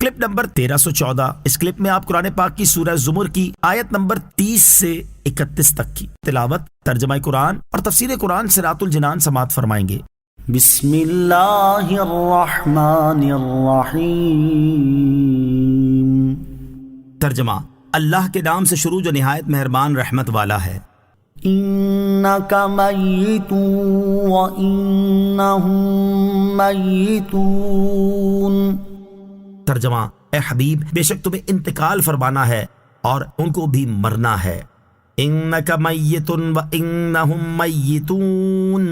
Clip number 1314۔ اس clip میں آپ قرآن پاک کی سورہ زمر کی آیت نمبر 30 سے 31 تک کی تلاوت، ترجمہ قرآن اور تفسیر قرآن صراط الجنان سماعت فرمائیں گے۔ بسم اللہ الرحمن الرحیم۔ ترجمہ، اللہ کے نام سے شروع جو نہایت مہربان رحمت والا ہے۔ انک میت وانہم میتون۔ ترجمہ، اے حبیب بے شک تمہیں انتقال فرمانا ہے اور ان کو بھی مرنا ہے۔ انک میت وانہم میتون،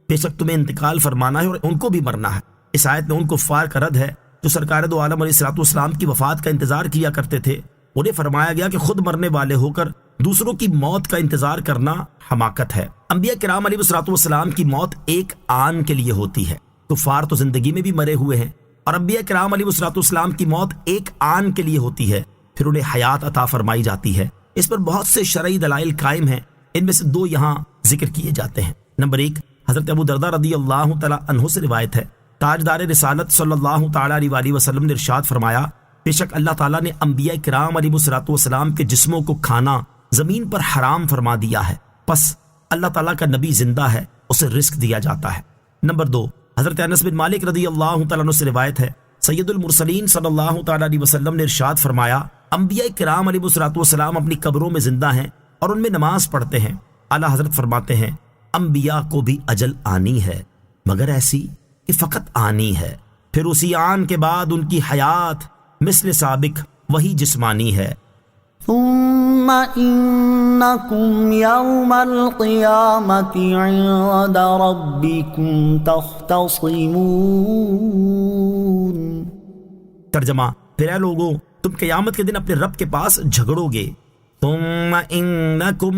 بے شک تمہیں انتقال فرمانا ہے اور ان کو بھی مرنا ہے۔ اس آیت میں ان کفار کا رد ہے جو سرکار دو عالم علیہ الصلوۃ والسلام کی وفات کا انتظار کیا کرتے تھے۔ انہیں فرمایا گیا کہ خود مرنے والے ہو کر دوسروں کی موت کا انتظار کرنا حماقت ہے۔ انبیاء کرام علیہ الصلوۃ والسلام کی موت ایک آن کے لیے ہوتی ہے۔ کفار تو زندگی میں بھی مرے ہوئے ہیں، اور انبیاء کرام علیہ الصلوۃ والسلام کی موت ایک آن کے لیے ہوتی ہے، پھر انہیں حیات عطا فرمائی جاتی ہے۔ اس پر بہت سے شرعی دلائل قائم ہیں، ان میں سے دو یہاں ذکر کیے جاتے ہیں۔ نمبر 1، حضرت ابو درداء رضی اللہ تعالی عنہ سے روایت ہے، تاجدار رسالت صلی اللہ تعالی علیہ وسلم نے ارشاد فرمایا، بے شک اللہ تعالیٰ نے انبیاء کرام علیہ الصلوۃ والسلام کے جسموں کو کھانا زمین پر حرام فرما دیا ہے، پس اللہ تعالیٰ کا نبی زندہ ہے، اسے رزق دیا جاتا ہے۔ نمبر 2، حضرت انس بن مالک رضی اللہ تعالیٰ عنہ سے روایت ہے، سید المرسلین صلی اللہ تعالی علیہ وسلم نے ارشاد فرمایا، انبیاء کرام علیہ الصلوۃ والسلام اپنی قبروں میں زندہ ہیں اور ان میں نماز پڑھتے ہیں۔ اعلیٰ حضرت فرماتے ہیں، انبیاء کو بھی اجل آنی ہے، مگر ایسی کہ فقط آنی ہے، پھر اسی آن کے بعد ان کی حیات مثل سابق وہی جسمانی ہے۔ ثم انکم یوم القیامت عند ربکم تختصمون۔ ترجمہ، پھر اے لوگوں تم قیامت کے دن اپنے رب کے پاس جھگڑو گے۔ ثم انکم،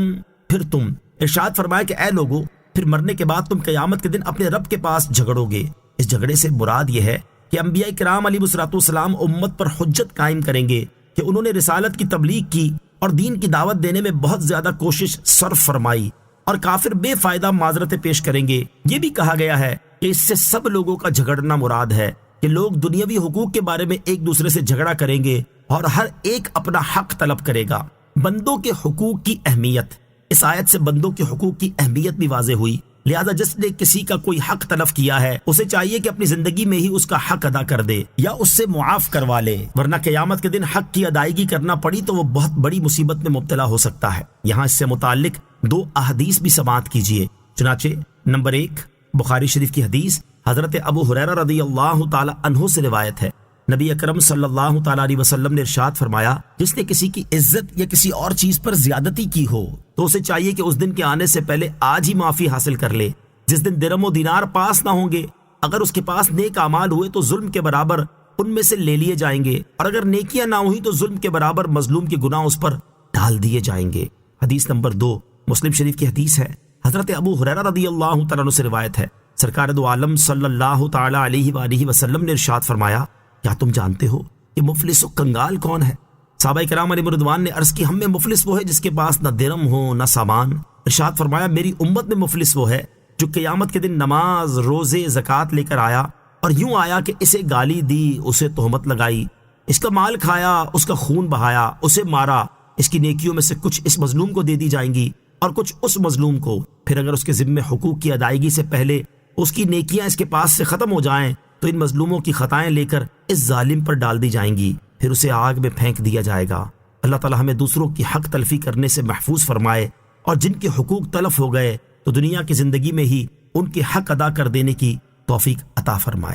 پھر تم، ارشاد فرمایا کہ اے لوگوں پھر مرنے کے بعد تم قیامت کے دن اپنے رب کے پاس جھگڑو گے۔ اس جھگڑے سے مراد یہ ہے کہ انبیاء کرام علیہ الصلوۃ والسلام امت پر حجت قائم کریں گے کہ انہوں نے رسالت کی تبلیغ کی اور دین کی دعوت دینے میں بہت زیادہ کوشش صرف فرمائی، اور کافر بے فائدہ معذرتیں پیش کریں گے۔ یہ بھی کہا گیا ہے کہ اس سے سب لوگوں کا جھگڑنا مراد ہے کہ لوگ دنیاوی حقوق کے بارے میں ایک دوسرے سے جھگڑا کریں گے اور ہر ایک اپنا حق طلب کرے گا۔ بندوں کے حقوق کی اہمیت، اس آیت سے بندوں کے حقوق کی اہمیت بھی واضح ہوئی، لہذا جس نے کسی کا کوئی حق تلف کیا ہے اسے چاہیے کہ اپنی زندگی میں ہی اس کا حق ادا کر دے یا اس سے معاف کروا لے، ورنہ قیامت کے دن حق کی ادائیگی کرنا پڑی تو وہ بہت بڑی مصیبت میں مبتلا ہو سکتا ہے۔ یہاں اس سے متعلق 2 احادیث بھی سماعت کیجیے۔ چنانچہ نمبر 1، بخاری شریف کی حدیث، حضرت ابو ہریرہ رضی اللہ تعالی عنہ سے روایت ہے، نبی اکرم صلی اللہ تعالی علیہ وسلم نے ارشاد فرمایا، جس نے کسی کی عزت یا کسی اور چیز پر زیادتی کی ہو تو اسے چاہیے کہ اس دن کے آنے سے پہلے آج ہی معافی حاصل کر لے، جس دن درم و دینار پاس نہ ہوں گے۔ اگر اس کے پاس نیک اعمال ہوئے تو ظلم کے برابر ان میں سے لے لیے جائیں گے، اور اگر نیکیاں نہ ہوئی تو ظلم کے برابر مظلوم کے گناہ اس پر ڈال دیے جائیں گے۔ حدیث نمبر 2، مسلم شریف کی حدیث ہے، حضرت ابو ہریرہ رضی اللہ تعالیٰ عنہ سے روایت ہے، سرکار دو عالم صلی اللہ تعالی علیہ وآلہ وسلم نے ارشاد فرمایا، کیا تم جانتے ہو کہ مفلس و کنگال کون ہے؟ صحابہ کرام علیہ رضوان نے عرض کی، ہم میں مفلس وہ ہے جس کے پاس نہ درم ہو نہ سامان۔ ارشاد فرمایا، میری امت میں مفلس وہ ہے جو قیامت کے دن نماز، روزے، زکوٰۃ لے کر آیا اور یوں آیا کہ اسے گالی دی، اسے تہمت لگائی، اس کا مال کھایا، اس کا خون بہایا، اسے مارا، اس کی نیکیوں میں سے کچھ اس مظلوم کو دے دی جائیں گی اور کچھ اس مظلوم کو، پھر اگر اس کے ذمے حقوق کی ادائیگی سے پہلے اس کی نیکیاں اس کے پاس سے ختم ہو جائیں تو ان مظلوموں کی خطائیں لے کر اس ظالم پر ڈال دی جائیں گی، پھر اسے آگ میں پھینک دیا جائے گا۔ اللہ تعالی ہمیں دوسروں کی حق تلفی کرنے سے محفوظ فرمائے، اور جن کے حقوق تلف ہو گئے تو دنیا کی زندگی میں ہی ان کے حق ادا کر دینے کی توفیق عطا فرمائے۔